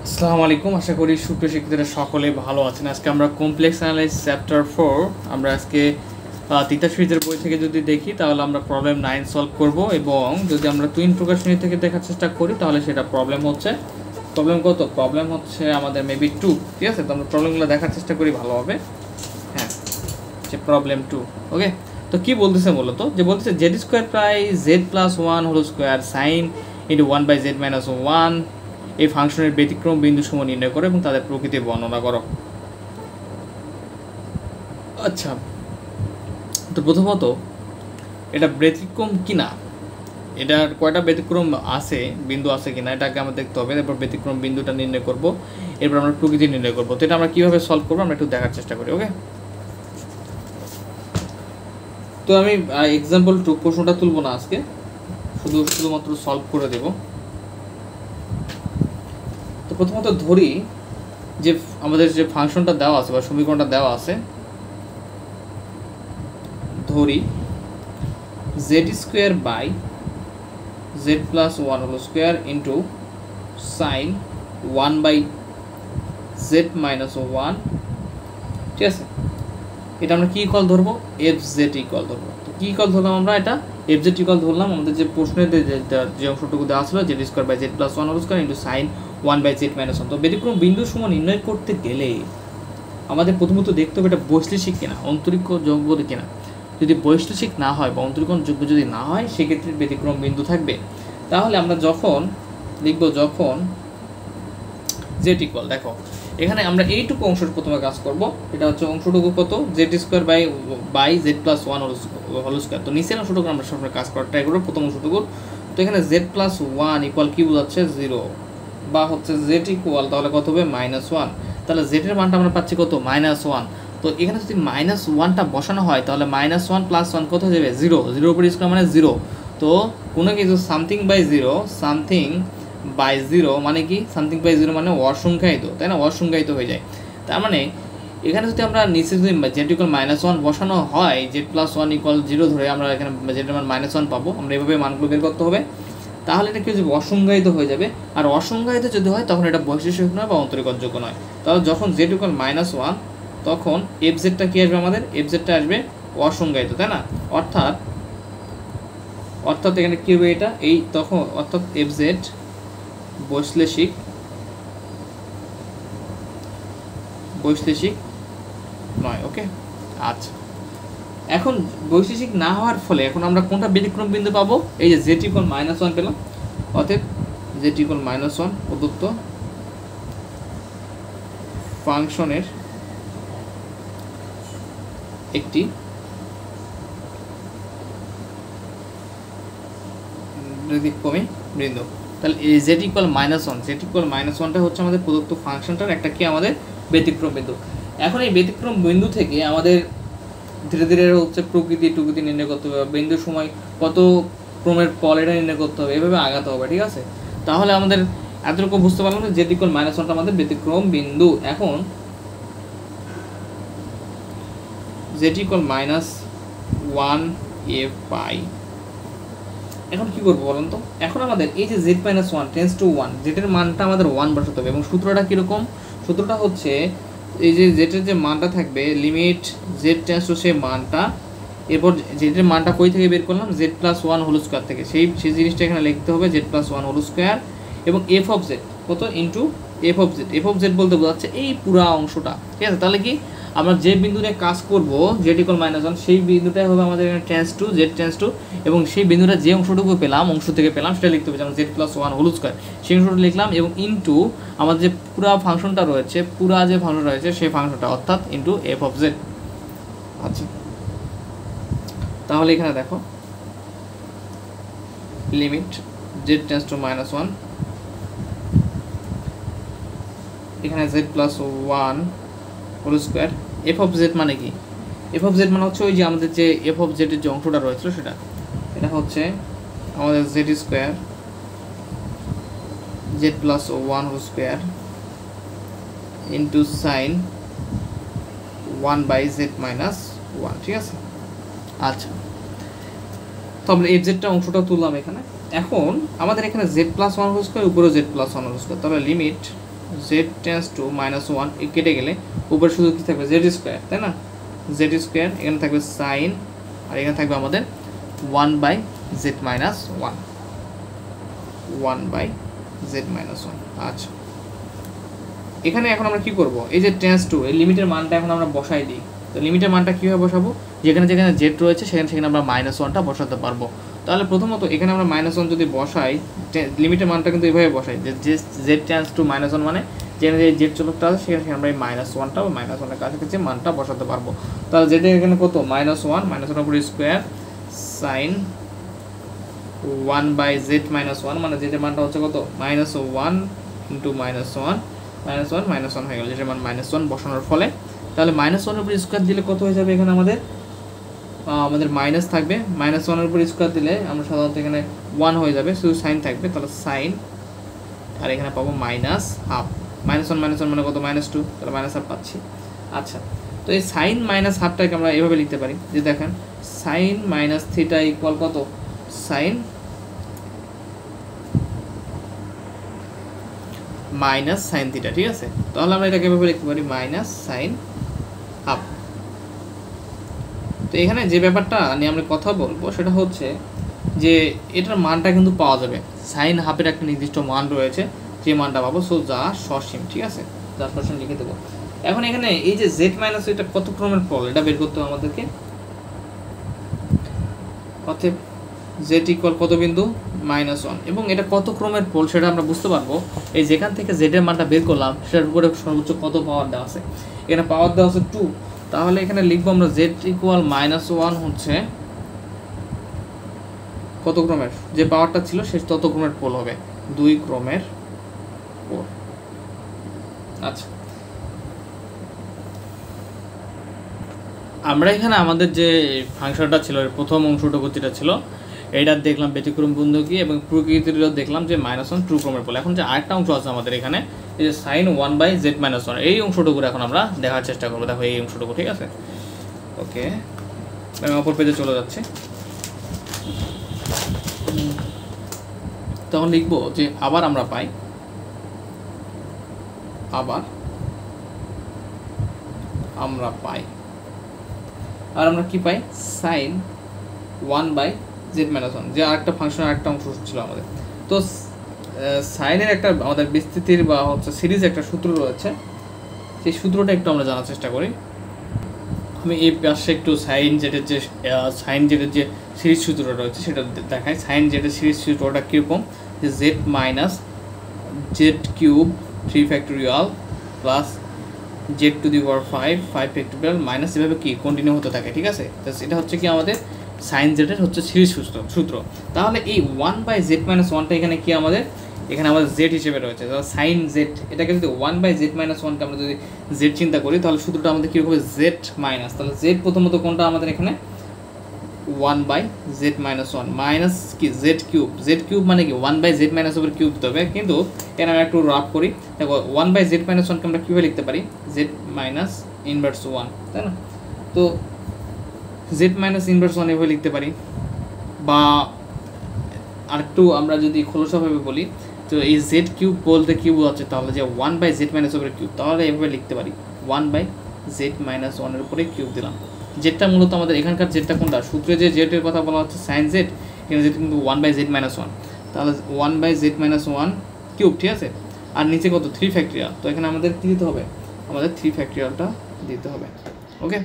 আসসালামু আলাইকুম, আশা করি সুপ্রিয় শিক্ষার্থীরা সকলে ভালো আছেন। আজকে আমরা কমপ্লেক্স অ্যানালাইসিস চ্যাপ্টার 4 আমরা আজকে তিতাস সিরিজের বই থেকে যদি দেখি তাহলে আমরা প্রবলেম 9 সলভ করব, এবং যদি আমরা টুইন প্রকাশনী থেকে দেখার চেষ্টা করি তাহলে সেটা প্রবলেম কত প্রবলেম হচ্ছে আমাদের মেবি 2। ঠিক আছে, তো আমরা প্রবলেমগুলো দেখার চেষ্টা করি ভালোভাবে। হ্যাঁ, যে প্রবলেম 2। ওকে, তো কি বলতেছে মূলত, যে বলতেছে জেড স্কোয়ার প্রায় Z plus 1 whole square sine into 1/z-1 এই ফাংশনের ব্যতিক্রম বিন্দু সমূহ নির্ণয় করো এবং তাদের প্রকৃতি বর্ণনা করো। আচ্ছা, তো প্রথমত এটা ব্যতিক্রম কিনা, এটার কয়টা ব্যতিক্রম আছে, বিন্দু আছে কিনা এটাকে আমরা দেখতে হবে। তারপর ব্যতিক্রম বিন্দুটা নির্ণয় করব, এরপর আমরা প্রকৃতি নির্ণয় করব। তো এটা আমরা কীভাবে সলভ করবো আমরা একটু দেখার চেষ্টা করি। ওকে, তো আমি এক্সাম্পল 2 প্রশ্নটা তুলব না আজকে, শুধুমাত্র সলভ করে দেব। তো প্রথমত ধরি যে আমাদের যে ফাংশনটা দেওয়া আছে বা সমীকরণটা দেওয়া আছে, ধরি Z square by Z plus 1 whole square into sine 1/z-1। ঠিক আছে, এটা আমরা কি ইকুয়াল ধরবো, এফ জেড ইকুয়াল ধরবো। তো কি ইকুয়াল ধরলাম আমরা, এটা এফ জেড ইকুয়াল ধরলাম। আমাদের যে প্রশ্নের যে অংশটুকু দেওয়া ছিল Z square by Z plus 1 whole square into sine 1/z-1। তো ব্যতিক্রম বিন্দু সমূহ নির্ণয় করতে গেলে আমাদের প্রথমত দেখতে হবে এটা বৈশ্লেষিক কিনা, অন্তরীক্ষ যোগ্য কিনা। যদি বৈশ্লেষিক না হয় বা অন্তরীকরণ যোগ্য যদি না হয় সেক্ষেত্রে ব্যতিক্রম বিন্দু থাকবে। তাহলে আমরা যখন লিখব, যখন জেড ইকুয়াল, দেখো এখানে আমরা এইটুকু অংশের প্রথমে কাজ করব। এটা হচ্ছে অংশটুকু কত, Z square by Z plus 1 whole square. তো নিচের অংশটুকু আমরা সবসময় কাজ করার ট্রাই করবো, প্রথম অংশটুকুর। তো এখানে জেড প্লাস 1 ইকুয়াল কি বোঝাচ্ছে, 0, বা হচ্ছে জেড ইকুয়াল তাহলে কত হবে -1। তাহলে জেডের মানটা আমরা পাচ্ছি কত, -1। তো এখানে যদি -1টা বসানো হয় তাহলে -1 + 1 কত হয়ে যাবে, 0। 0 উপর স্কোয়ার মানে 0। তো কোনো কিছু সামথিং বাই 0 মানে কি, সামথিং বাই 0 মানে অসংখ্যায়িত, তাই না, অসংখ্যায়িত হয়ে যায়। তার মানে এখানে যদি আমরা নিচে যদি জেড ইকুয়াল -1 বসানো হয়, জেড প্লাস 1 ইকুয়াল 0 ধরে আমরা এখানে জেডের মান -1 পাবো। আমরা এভাবে মানগুলো বের করতে হবে। তাহলে এটা কি হচ্ছে, অসংজ্ঞায়িত হয়ে যাবে। আর অসংজ্ঞায়িত যদি হয় তখন এটা বৈশিষ্ট্য নয় বা অন্তরীকরণযোগ্য নয়। তাহলে যখন জেড ইকুয়াল -1 তখন এফ জেডটা কী আসবে, আমাদের এফ জেডটা আসবে অসংজ্ঞায়িত, তাই না। অর্থাৎ এখানে কী হবে এটা, এই তখন অর্থাৎ এফ জেড বৈশ্লেষিক নয়। ওকে, আচ্ছা, এখন বৈশ্লেষিক না হওয়ার ফলে এখন আমরা কোনটা ব্যতিক্রম বিন্দু পাবো, এই যে জেড ইকুয়াল -1 পেলাম। অতএব জেড ইকুয়াল -1 প্রদত্ত ফাংশনের একটি ব্যতিক্রমী বিন্দু। তাহলে এই জেড ইকুয়াল -1টা হচ্ছে আমাদের প্রদত্ত ফাংশনটার একটা কি, আমাদের ব্যতিক্রম বিন্দু। এখন এই ব্যতিক্রম বিন্দু থেকে আমাদের ধীরে ধীরে হচ্ছে প্রকৃতি নির্ণয় করতে হবে, বিন্দুর সময় কত ক্রমের ফল এটা নির্ণয় করতে হবে, এভাবে আগাতে হবে। ঠিক আছে, তাহলে আমাদের এতটুকু বুঝতে পারলাম যে জেড ইকুয়াল -1টা আমাদের ব্যতিক্রম বিন্দু। এখন জেড ইকুয়াল -1 এফ পাই, এখন কি করবো বলুন তো। এখন আমাদের এই যে z-1 টেন্স টু 1, জেটের মানটা আমাদের 1 বসাতে হবে। এবং সূত্রটা কীরকম, সূত্রটা হচ্ছে এই যে জেটের যে মানটা থাকবে, লিমিট জেড টেন্স টু সেই মানটা, এরপর জেটের মানটা কই থেকে বের করলাম, জেড প্লাস 1 হোল স্কোয়ার থেকে। সেই জিনিসটা এখানে লিখতে হবে, জেড প্লাস 1 হোল স্কোয়ার এবং এফ অফ জেড কত ইন্টু এফ অফ জেড বলতে বোঝাচ্ছে এই পুরা অংশটা। ঠিক আছে, তাহলে কি আমরা যে বিন্দু নিয়ে কাজ করব জেড ইকুয়াল -1 সেই বিন্দুটাই হবে আমাদের এখানে জেড টেন্স টু, এবং সেই বিন্দুটা যে অংশটুকু অংশ থেকে পেলাম সেটা লিখতে হবে, যেমন জেড প্লাস 1 হোল স্কোয়ার সেই অংশটা লিখলাম, এবং ইন্টু আমাদের যে পুরা ফাংশনটা রয়েছে সেই ফাংশনটা, অর্থাৎ ইন্টু এফ অফ জেড। আচ্ছা, তাহলে এখানে দেখো লিমিট জেড টেন্স টু -1, এখানে Z plus 1 whole square. F of Z মানে কি, এফ অফ জেড মানে হচ্ছে ওই যে আমাদের যে এফ অফ জেডের যে অংশটা রয়েছে সেটা, এটা হচ্ছে আমাদের Z square Z plus 1 whole square into sine 1/z-1। ঠিক আছে, আচ্ছা, তো আমরা এফ জেডটা অংশটা তুললাম এখানে। এখন আমাদের এখানে জেড প্লাস 1 হোল স্কোয়ার, উপরে জেড প্লাস 1 হোল স্কোয়ার, তাহলে লিমিট জেড টেন্স টু -1 কেটে গেলে উপরে শুধু কি থাকবে জেড স্কোয়ার, তাই না? জেড স্কোয়ার, এখানে থাকবে সাইন, আর এখানে থাকবে আমাদের 1/z-1, 1/z-1। আচ্ছা, এখানে এখন আমরা কি করব, এই যে টেন্স টু এই লিমিটের মানটা এখন আমরা বসাই দিই। তো লিমিটের মানটা কীভাবে বসাবো, যেখানে যেখানে জেড রয়েছে সেখানে আমরা -1টা বসাতে পারবো। তাহলে প্রথমত এখানে আমরা -1 যদি বসাই, লিমিটের মানটা কিন্তু এইভাবে বসাই যে জেড টেন্স টু -1 মানে যেখানে যে জেড চলকটা আছে সেখানে আমরা এই -1টা বা -1এর কাছাকাছি মানটা বসাতে পারবো। তাহলে জেডের এখানে কত, -1, -1 উপরে স্কোয়ার সাইন 1/z-1, মানে জেডের মানটা হচ্ছে কত, -1 ইন্টু -1 হয়ে গেল, যেটার মান -1 বসানোর ফলে। তাহলে -1 উপর স্কোয়ার দিলে কত হয়ে যাবে, এখানে আমাদের মাইনাস থাকবে, -1 উপর স্কোয়ার দিলে আমরা সাধারণত এখানে 1 হয়ে যাবে, শুধু সাইন থাকবে, তাহলে সাইন, আর এখানে পাবো -1/2, -1 মানে কত, -2, তাহলে -1/2 পাচ্ছি। আচ্ছা, তো এই সাইন -1/2টাকে আমরা এভাবে লিখতে পারি যে দেখেন সাইন -θ ইকুয়াল কত, সাইন sin θ, ঠিক আছে? তাহলে আমরা এটাকে এভাবে লিখতে পারি -sin হাফ। তো এখানে যে ব্যাপারটা নিয়ে আমরা কথা বলবো সেটা হচ্ছে যে এটার মানটা কিন্তু পাওয়া যাবে, সাইন হাফের একটা নির্দিষ্ট মান রয়েছে, যে মানটা পাবো, সো যা সসীম, ঠিক আছে? যা সসীম লিখে দেবো। এখন এখানে এই যে z মাইনাস এটা কত ক্রমের পল, এটা বের করতে হবে আমাদেরকে। অতএব z ইকুয়াল কত বিন্দু, -1, এবং এটা কত ক্রমের পোল সেটা আমরা বুঝতে পারবো এই যেখান থেকে z এর মানটা বের করলাম সেটার উপরে সর্বোচ্চ কত পাওয়ার দেওয়া আছে। এখানে পাওয়ার দেওয়া আছে 2, তাহলে এখানে লিখবো আমরা z ইকুয়াল -1 হচ্ছে কত ক্রমের, যে পাওয়ারটা ছিল সে তত ক্রমের পোল হবে, 2 ক্রমের পোল। আচ্ছা, আমরা এখানে আমাদের যে ফাংশনটা ছিল এর প্রথম অংশটুকু যেটা ছিল এটা দেখলাম ব্যতিক্রম বিন্দু কি, এবং প্রকৃতিরও দেখলাম যে -1 ট্রু ক্রমের পোল। এখন যে আরেকটা অংশ আছে আমাদের এখানে, এই যে সাইন 1/z-1, এই অংশটুকু এখন আমরা দেখার চেষ্টা করবো। দেখো এই অংশটুকু, ঠিক আছে? ওকে, আমি অপর পেজে চলে যাচ্ছি। তখন লিখবো যে আবার আমরা পাই, আর আমরা কি পাই, সাইন 1/z-1, যে আরেকটা ফাংশনের আরেকটা অংশ ছিল আমাদের। তো সাইনের একটা আমাদের বিস্তৃতির বা হচ্ছে সিরিজ একটা সূত্র রয়েছে, সেই সূত্রটা একটু আমরা জানার চেষ্টা করি। আমি এই পাশে একটু সাইন জেডের যে সিরিজ সূত্রটা রয়েছে সেটা দেখাই। সাইন জেডের সিরিজ সূত্রটা কীরকম, যে z minus Z cube 3 factorial plus Z to the power 5 factorial minus, এভাবে কি কন্টিনিউ হতে থাকে, ঠিক আছে? তো এটা হচ্ছে কি আমাদের সাইন জেডের হচ্ছে সিরিজ সূত্র। তাহলে এই 1/z-1টা এখানে কি আমাদের, এখানে আমাদের জেড হিসেবে রয়েছে, সাইন জেড, এটাকে যদি 1/z-1কে আমরা যদি জেড চিন্তা করি তাহলে সূত্রটা আমাদের কীরকম হবে, জেড মাইনাস, তাহলে জেড প্রথমত কোনটা আমাদের এখানে 1/z-1 মাইনাস কি জেড কিউব মানে কি 1/z- উপর কিউব দিতে হবে, কিন্তু এখানে আমরা একটু রাফ করি। দেখো 1/z-1কে আমরা কীভাবে লিখতে পারি, জেড মাইনাস ইনভার্স 1, তাই না? তো জেড মাইনাস ইনভার্স 1 এভাবে লিখতে পারি, বা আরেকটু আমরা যদি খোলসাভাবে বলি তো এই জেড কিউব বলতে কিউব হচ্ছে, তাহলে যে 1/z- উপরে কিউব, তাহলে এভাবে লিখতে পারি 1/z-1 এর উপরে কিউব দিলাম। জেডটা মূলত আমাদের এখানকার জেডটা কোনটা, সূত্রে যে জেডের কথা বলা হচ্ছে সাইন জেড, এখানে জেড কিন্তু 1/z-1, তাহলে 1/z-1 কিউব, ঠিক আছে? আর নিচে কত 3 ফ্যাক্টোরিয়াল, তো এখানে আমাদের কী দিতে হবে, আমাদের 3 ফ্যাক্টোরিয়ালটা দিতে হবে। ওকে,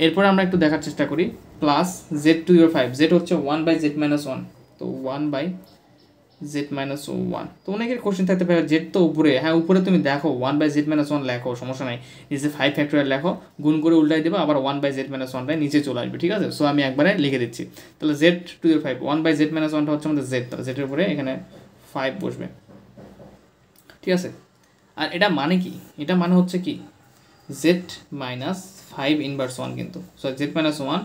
এরপরে আমরা একটু দেখার চেষ্টা করি, plus Z to the power 5, Z হচ্ছে 1/z-1, তো 1/z-1। তো অনেকের কোশ্চেন থাকতে পারে জেড তো উপরে, হ্যাঁ উপরে তুমি দেখো 1/z-1 লেখো, সমস্যা নাই, নিচে 5 ফ্যাক্টোরিয়াল লেখো, গুণ করে উল্টাই দেবো, আবার 1/z-1টাই নিচে চলে আসবে, ঠিক আছে? সো আমি একবারে লিখে দিচ্ছি, তাহলে জেড টু দি পাওয়ার 5, 1/z-1টা হচ্ছে আমাদের জেড, তাহলে জেডের উপরে এখানে 5 বসবে, ঠিক আছে? আর এটা মানে কি, এটা মানে হচ্ছে কি জেড মাইনাস 5 ইনভার্স 1, কিন্তু সো z-1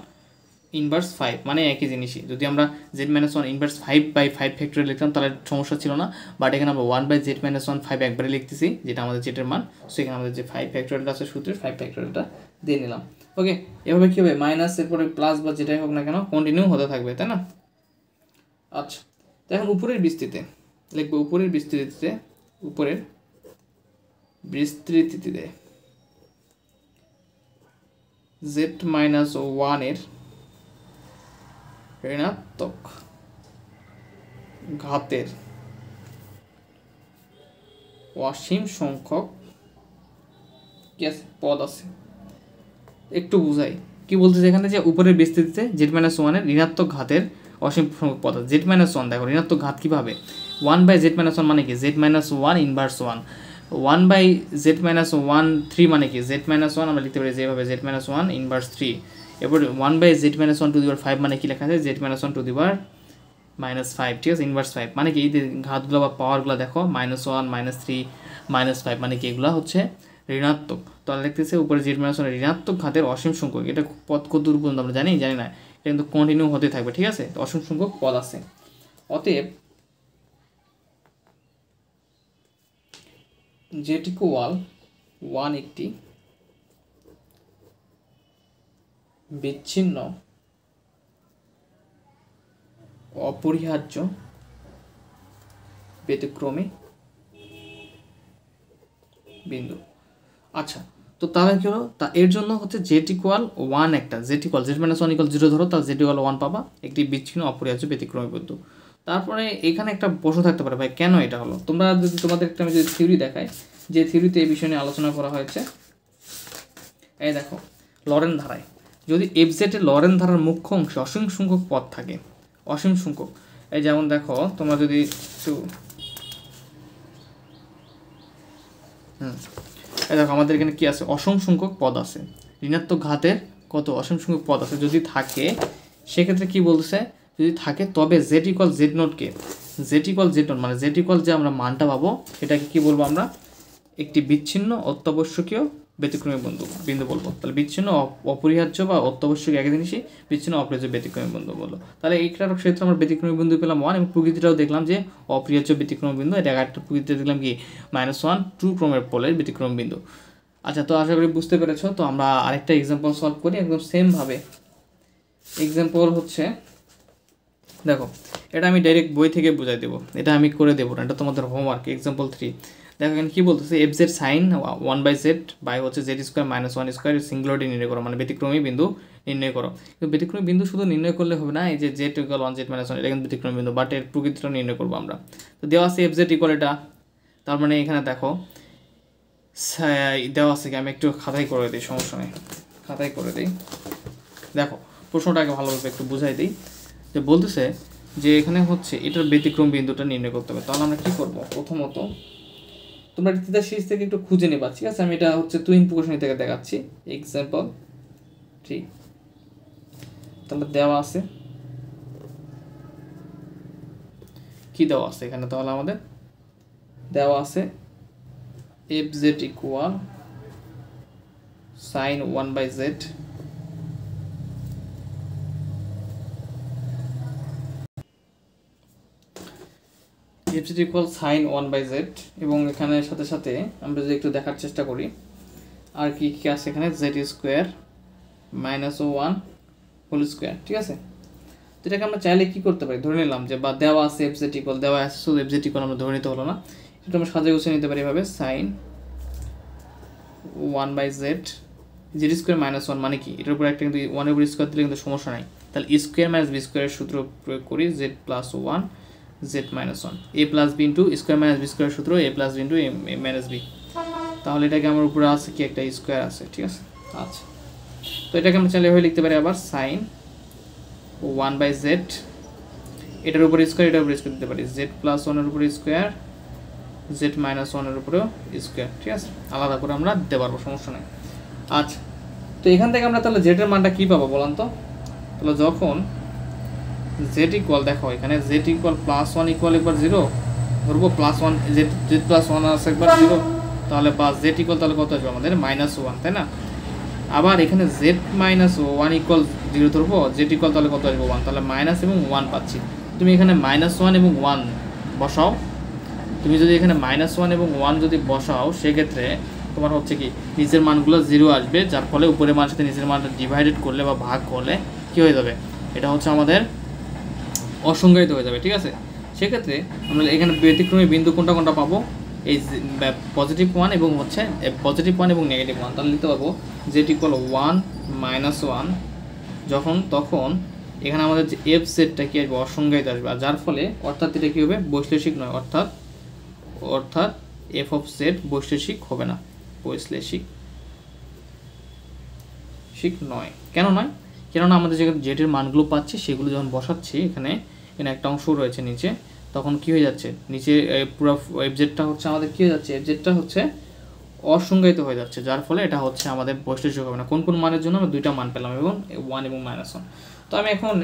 ইনভার্স 5 মানে একই জিনিসই। যদি আমরা z-1 ইনভার্স 5/5 ফ্যাক্টোরিয়াল লিখতাম তাহলে সমস্যা ছিল না, বাট এখানে আমরা 1/z-1 5 একবারে লিখতেছি, যেটা আমাদের জেটের মান, সো এখানে আমাদের যে 5 ফ্যাক্টোরিয়ালটা আছে সূত্রের 5 ফ্যাক্টোরিয়ালটা দিয়ে নিলাম। ওকে, এভাবে কী হবে, মাইনাস এরপরে প্লাস বা যেটাই হোক না কেন কন্টিনিউ হতে থাকবে, তাই না? আচ্ছা, তো এখন উপরের বিস্তৃতিতে লিখবো, উপরের বিস্তৃতিতে z-1 এর ঋণাত্মক ঘাতের অসীম সংখ্যক পদ আছে। একটু বুঝাই কি বলতেছে এখানে, যে উপরের বিস্তৃতিতে z-1 এর ঋণাত্মক ঘাতের অসীম সংখ্যক পদ আছে। z-1 দেখো ঋণাত্মক ঘাত কিভাবে, 1/z-1 মানে কি z-1 ইনভার্স 1, 1/z-1 3 মানে কি z-1 আমরা লিখতে পারি যেভাবে z-1 ইনভার্স 3, এরপর 1/z-1 টু দি পাওয়ার 5 মানে কি লেখা আছে z-1 টু দি পাওয়ার -5, ঠিক আছে, ইনভার্স 5 মানে কি এই ঘাতগুলো বা পাওয়ারগুলো দেখো -1 -3 -5 মানে কি এগুলো হচ্ছে ঋণাত্মক। তাহলে লিখতেছে উপরে z-1 এর ঋণাত্মক ঘাতের অসীম সংখ্যক, এটা পদ কত দূর পর্যন্ত আমরা জানি না, এটা কিন্তু কন্টিনিউ হতে থাকবে, ঠিক আছে, অসীম সংখ্যক পদ আছে। অতএব z=1 একটি বিচ্ছিন্ন অপরিহার্য ব্যতিক্রমী বিন্দু। আচ্ছা, তো তাহলে কি হলো, তা এর জন্য হচ্ছে z=1 একটা z-1 0 ধরো, তাহলে z=1 পাবা, একটি বিচ্ছিন্ন অপরিহার্য ব্যতিক্রমী বিন্দু। তারপরে এখানে একটা প্রশ্ন থাকতে পারে, ভাই কেন এটা হলো, তোমরা যদি তোমাদের একটা আমি যদি থিওরি দেখাই, যে থিওরিতে এই বিষয় নিয়ে আলোচনা করা হয়েছে, এই দেখো লরেন ধারায় যদি fz এর লরেন ধারার মুখ্য অংশে অসীম সংখ্যক পদ থাকে, অসীম সংখ্যক, এই যেমন দেখো তোমরা যদি একটু এই দেখো আমাদের এখানে কি আছে, অসীম সংখ্যক পদ আছে, ঋণাত্মক ঘাতের কত অসীম সংখ্যক পদ আছে, যদি থাকে সেক্ষেত্রে কি বলছে, যদি থাকে তবে z=z0 কে z=z0 মানে z= যে আমরা মানটা পাবো সেটাকে কি বলবো আমরা, একটি বিচ্ছিন্ন অত্যাবশ্যকীয় ব্যতিক্রমী বিন্দু বলবো। তাহলে বিচ্ছিন্ন অপরিহার্য বা অত্যাবশ্যক একই জিনিসই, বিচ্ছিন্ন অপরিহার্য ব্যতিক্রমী বিন্দু বলবো। তাহলে এইটার ক্ষেত্রে আমরা ব্যতিক্রমী বিন্দু পেলাম 1, এবং প্রকৃতিটাও দেখলাম যে অপরিহার্য ব্যতিক্রমী বিন্দু, এটা একটা প্রকৃতিতে দেখলাম কি -1 2 ক্রমের পোলের ব্যতিক্রমী বিন্দু। আচ্ছা, তো আশা করি বুঝতে পেরেছো। তো আমরা আরেকটা এক্সাম্পল সলভ করি একদম সেম ভাবে। এক্সাম্পল হচ্ছে দেখো, এটা আমি ডাইরেক্ট বই থেকে বুঝাই দেবো, এটা আমি করে দেবো না, এটা তোমাদের হোমওয়ার্ক। এক্সাম্পল 3 দেখো এখানে কী বলতেছে, fz sin 1/z বাই হচ্ছে z² - 1² সিঙ্গুলারিটি নির্ণয় করো, মানে ব্যতিক্রমী বিন্দু নির্ণয় করো। কিন্তু ব্যতিক্রমী বিন্দু শুধু নির্ণয় করলে হবে না, এই যে z=1 z-1 এটা কিন্তু ব্যতিক্রমী বিন্দু, বাট এর প্রকৃতিটা নির্ণয় করবো আমরা। তো দেওয়া আছে fz = এটা, তার মানে এখানে দেখো দেওয়া আছে কি, আমি একটু খাতায় করে দিই, সমস্যা নেই, খাতায় করে দিই। দেখো প্রশ্নটাকে ভালোভাবে একটু বুঝাই দিই, যে বলতেছে যে এখানে হচ্ছে এটার ব্যতিক্রম বিন্দুটা নির্ণয় করতে হবে। তাহলে আমরা কী করবো, প্রথমত তোমরা তিতা সিরিজ থেকে একটু খুঁজে নেবা, ঠিক আছে, আমি এটা হচ্ছে তুহিন প্রকাশনী থেকে দেখাচ্ছি। এক্সাম্পল 3 তাহলে দেওয়া আছে কি, দেওয়া আছে এখানে, তাহলে আমাদের দেওয়া আছে fz = sin 1/z fz = sin 1/z, এবং এখানে সাথে সাথে আমরা যদি একটু দেখার চেষ্টা করি আর কি কি আছে এখানে, z² - 1 হোল স্কোয়ার, ঠিক আছে। তো এটাকে আমরা চাইলে কি করতে পারি, ধরে নিলাম যে বা দেওয়া আছে fz = দেওয়া আছে, শুধু fz = আমরা ধরে নিতে হলো না, এটা আমরা সাজিয়ে গুছিয়ে নিতে পারি এভাবে, sin 1/z z² - 1 মানে কি, এটার উপর একটা কিন্তু 1 এর উপর স্কোয়ার দিলে কিন্তু সমস্যা নাই, তাহলে a² - b² এর সূত্র প্রয়োগ করি, z + 1 z - 1 a + b * a² - b² সূত্র a + b * a - b, তাহলে এটাকে আমার উপরে আছে কি একটা স্কোয়ার আছে, ঠিক আছে। আচ্ছা, তো এটাকে আমরা চাইলে এভাবে লিখতে পারি আবার, sin 1/z এটার উপরে স্কোয়ার, এটার উপরে স্কোয়ার দিতে পারি, z + 1 এর উপরে স্কোয়ার z - 1 এর উপরেও স্কোয়ার, ঠিক আছে, আলাদা করে আমরা দিতে পারবো, সমস্যা নেই। আচ্ছা, তো এখান থেকে আমরা তাহলে z এর মানটা কী পাবো বলান তো, তাহলে যখন z = দেখো এখানে z = +1 = একবার 0 ধরবো, +1 z + 1 আছে একবার 0, তাহলে বা z = তাহলে কত আসবে আমাদের -1, তাই না। আবার এখানে z - 1 = 0 ধরবো, z = তাহলে কত আসবে 1, তাহলে মাইনাস এবং 1 পাচ্ছি। তুমি এখানে -1 এবং 1 বসাও, তুমি যদি এখানে -1 এবং 1 যদি বসাও সেক্ষেত্রে তোমার হচ্ছে কি নিচের মানগুলো 0 আসবে, যার ফলে উপরের মানের সাথে নিচের মানটা ডিভাইডেড করলে বা ভাগ করলে কী হয়ে যাবে, এটা হচ্ছে আমাদের অসংজ্ঞায়িত হয়ে যাবে, ঠিক আছে। সেক্ষেত্রে আমরা এখানে ব্যতিক্রমী বিন্দু কোনটা কোনটা পাবো, এই পজিটিভ ওয়ান এবং হচ্ছে পজিটিভ ওয়ান এবং নেগেটিভ ওয়ান, তাহলে লিখতে পারবো জেড ইকুয়াল 1 - 1 যখন তখন এখানে আমাদের যে এফ জেডটা কি আসবে, অসংজ্ঞায়িত আসবে, আর যার ফলে অর্থাৎ এটা কী হবে, বৈশ্লেষিক নয়, অর্থাৎ এফ অফ জেড বৈশ্লেষিক হবে না, বৈশ্লেষিক নয়। কেন নয়? কেননা আমাদের যে জেডের মানগুলো পাচ্ছি সেগুলো যখন বসাচ্ছি এখানে একটা অংশ রয়েছে নিচে, তখন কি হয়ে যাচ্ছে, নিচে পুরো এফ জেডটা হচ্ছে আমাদের কী হয়ে যাচ্ছে, এফ জেডটা হচ্ছে অসংজ্ঞায়িত হয়ে যাচ্ছে, যার ফলে এটা হচ্ছে আমাদের বৈশ্লেষিক হবে না। কোন কোন মানের জন্য আমরা দুইটা মান পেলাম, এবং 1 এবং -1। তো আমি এখন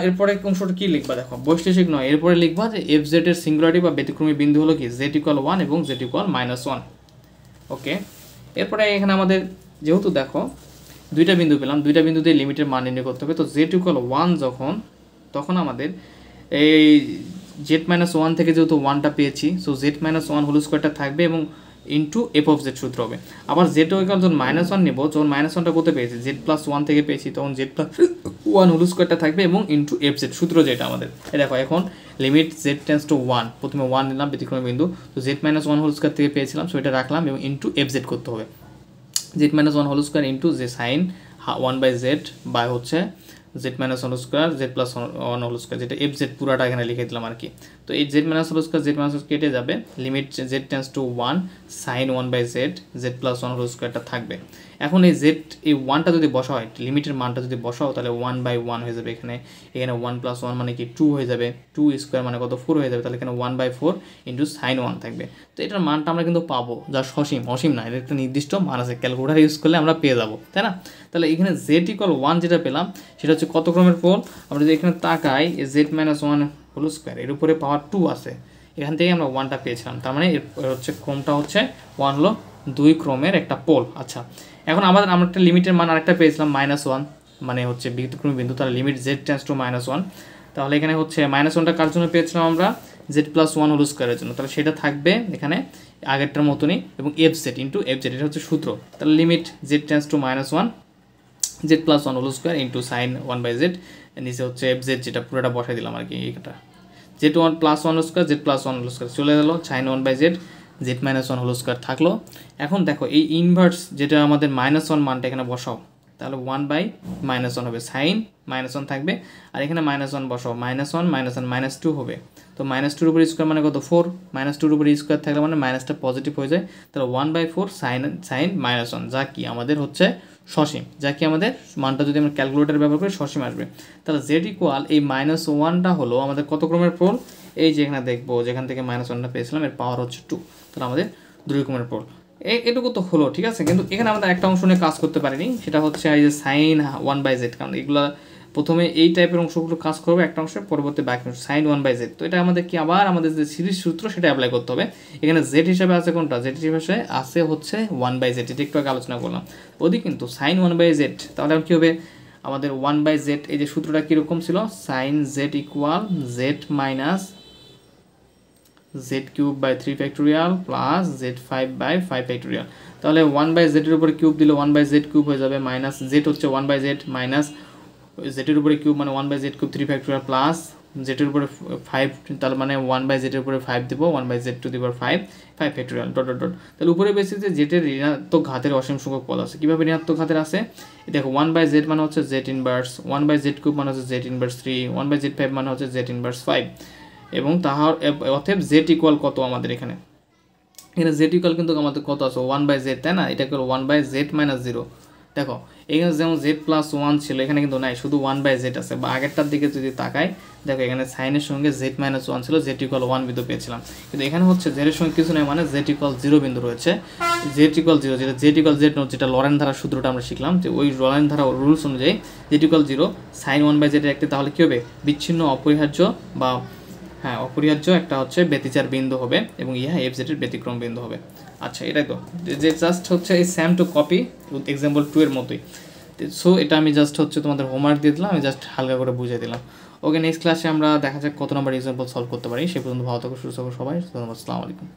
এরপরে অংশটা কী লিখবা, দেখো বৈশ্লেষিক নয়, এরপরে লিখবা যে এফ জেড এর সিঙ্গুলারিটি বা ব্যতিক্রমী বিন্দু হলো কি জেড ইকুয়াল 1 এবং জেড ইকুয়াল -1। ওকে, এরপরে এখানে আমাদের যেহেতু দেখো দুইটা বিন্দু পেলাম, দুইটা বিন্দুতে লিমিটের মান নির্ণয় করতে হবে। তো জেড ইকুয়াল 1 তখন আমাদের এই জেড -1 থেকে যেহেতু 1টা পেয়েছি, সো জেড -1 হোল স্কোয়ারটা থাকবে এবং ইন্টু এফ অফ জেড সূত্র হবে। আবার জেড ইকুয়াল যখন -1 নেব, যখন -1টা কোথায় পেয়েছি, জেড +1 থেকে পেয়েছি, তখন জেড +1 হোল স্কোয়ারটা থাকবে এবং ইন্টু এফ জেড সূত্র যেটা আমাদের। দেখো এখন লিমিট জেড টেন্স টু 1, প্রথমে 1 নিলাম ব্যতিক্রমী বিন্দু, তো জেড -1 হোল স্কোয়ার থেকে পেয়েছিলাম, সো এটা রাখলাম এবং ইন্টু এফ জেড করতে হবে, জেড -1 হোল স্কোয়ার ইন্টু যে সাইন 1/z বাই হচ্ছে Z -1 whole square Z +1 whole square, যেটা এফ জেড পুরাটা এখানে লিখে দিলাম আর কি। তো এই জেড -1 হোল স্কোয়ার জেড -1 কেটে যাবে, limit Z tends to 1 sine 1/z Z +1 whole স্কোয়ারটা থাকবে। এখন এই জেড এই 1টা যদি বসা হয়, লিমিটের মানটা যদি বসাও, তাহলে 1/1 হয়ে যাবে, এখানে 1 + 1 মানে কি 2 হয়ে যাবে, 2 স্কোয়ার মানে কত 4 হয়ে যাবে, তাহলে এখানে 1/4 ইন্টু সাইন 1 থাকবে। তো এটার মানটা আমরা কিন্তু পাবো, যা অসীম না, এর একটা নির্দিষ্ট মান আছে, ক্যালকুলেটার ইউজ করলে আমরা পেয়ে যাবো, তাই না? তাহলে এখানে জেড ইকুয়াল 1 যেটা পেলাম সেটা হচ্ছে কত ক্রমের পোল, আমরা যদি এখানে তাকাই জেড -1 হোল স্কোয়ার এর উপরে পাওয়ার 2 আছে, এখান থেকে আমরা 1টা পেয়েছিলাম, তার মানে এর হচ্ছে ক্রমটা হচ্ছে 1 হলো 2 ক্রমের একটা পোল। আচ্ছা, এখন আমরা একটা লিমিটের মান আরেকটা পেয়েছিলাম -1, মানে হচ্ছে ব্যতিক্রমী বিন্দু, তাহলে লিমিট জেড টেন্স টু -1, তাহলে এখানে হচ্ছে -1টা কার জন্য পেয়েছিলাম আমরা, জেড +1 হোল স্কোয়ারের জন্য, তাহলে সেটা থাকবে এখানে আগেরটার মতনই, এবং F Z into F Z এটা হচ্ছে সূত্র, তাহলে limit Z tends to -1 Z +1 whole square into sine 1/z, নিচে হচ্ছে এফ জেড যেটা পুরোটা বসাই দিলাম আর কি, এটা Z +1 whole square Z +1 whole square চলে গেল, sign 1/z Z -1 whole square থাকলো। এখন দেখো এই ইনভার্স যেটা আমাদের -1 মানটা এখানে বসাও, তাহলে 1/-1 হবে, সাইন -1 থাকবে, আর এখানে -1 বসাও, -1 -1 -2 হবে, তো -2 উপর স্কোয়ার মানে কত 4, -2 উপর স্কোয়ার থাকলে মানে মাইনাসটা পজিটিভ হয়ে যায়, তাহলে 1/4 সাইন -1, যা কি আমাদের হচ্ছে সসীম, যা কি আমাদের মানটা যদি আমরা ক্যালকুলেটর ব্যবহার করি সসীম আসবে। তাহলে জেড ইকুয়াল এই -1টা হলো আমাদের কত ক্রমের পোল, এই যে এখানে দেখবো যেখান থেকে -1টা পেয়েছিলাম এর পাওয়ার হচ্ছে 2, তাহলে আমাদের 2 ক্রমের পোল। এটুকু তো হলো, ঠিক আছে, কিন্তু এখানে আমাদের একটা অংশ নিয়ে কাজ করতে পারিনি, সেটা হচ্ছে এই যে সাইন 1/z, কারণ এগুলো প্রথমে এই টাইপের অংশগুলো কাজ করবে একটা অংশে, পরবর্তী বাকি সাইন 1/z, তো এটা আমাদের কি আবার আমাদের যে সিরিজ সূত্র সেটা অ্যাপ্লাই করতে হবে। এখানে জেড হিসাবে আছে কোনটা, জেড হিসাবে আছে হচ্ছে 1/z, এটা একটু আগে আলোচনা করলাম, ওদি কিন্তু সাইন 1/z, তাহলে কী হবে আমাদের 1/z, এই যে সূত্রটা কীরকম ছিল, sine Z equal Z minus z³/3 factorial plus z5/5 factorial, তাহলে 1/z এর উপরে কিউব দিলে 1/z³ হয়ে যাবে, মাইনাস জেড হচ্ছে 1/z মাইনাস জেডের উপরে কিউব মানে 1/z³ 3 ফ্যাক্টোরিয়াল প্লাস জেডের উপরে 5, তার মানে 1/z এর উপরে 5 দেবো, 1/z⁵5 factorial dot dot dot, তাহলে উপরে বেসিসে জেডের ঋণাত্মক ঘাতের অসীম সংখ্যক পদ আছে। কীভাবে ঋণাত্মক ঘাতের আছে, দেখো 1/z মানে হচ্ছে z ইনভার্স, 1/z³ মানে হচ্ছে z ইনভার্স 3, 1/z5 মানে হচ্ছে z ইনভার্স 5, এবং তাহার অতএব জেড ইকুয়াল কত আমাদের এখানে জেড ইকুয়াল কিন্তু আমাদের কত আছে 1/z, তাই না, এটা হলো 1/z - 0, দেখো এখানে যেমন z+1 ছিল এখানে কিন্তু নাই, শুধু 1/z আছে, বা আগেরটার দিকে যদি তাকাই দেখো এখানে সাইনের সঙ্গে z-1 ছিল, z = 1 বিন্দু পেয়েছিলাম, কিন্তু এখানে হচ্ছে z এর সঙ্গে কিছু নেই, মানে z = 0 বিন্দু রয়েছে, z = 0, যেটা z = z নোট, যেটা লরেন্ট ধারার সূত্রটা আমরা শিখলাম, যে ওই লরেন্ট ধারা রুলস অনুযায়ী z = 0 সাইন 1/z রাখতে, তাহলে কী হবে বিচ্ছিন্ন অপরিহার্য বা অপরিহার্য একটা হচ্ছে ব্যতিচার বিন্দু হবে, এবং ইহা এফ জেড এর ব্যতিক্রম বিন্দু হবে। আচ্ছা, এটাই তো যে জাস্ট হচ্ছে এই স্যাম টু কপি এক্সাম্পল 2 এর মতোই, সো এটা আমি জাস্ট হচ্ছে তোমাদের হোমওয়ার্ক দিয়ে দিলাম, আমি জাস্ট হালকা করে বুঝিয়ে দিলাম। ওকে, নেক্সট ক্লাসে আমরা দেখা যাক কত নম্বর এক্সাম্পল সলভ করতে পারি, সে পর্যন্ত ভালো থাকো, সুস্থ থাকো সবাই, ধন্যবাদ, আসসালামু আলাইকুম।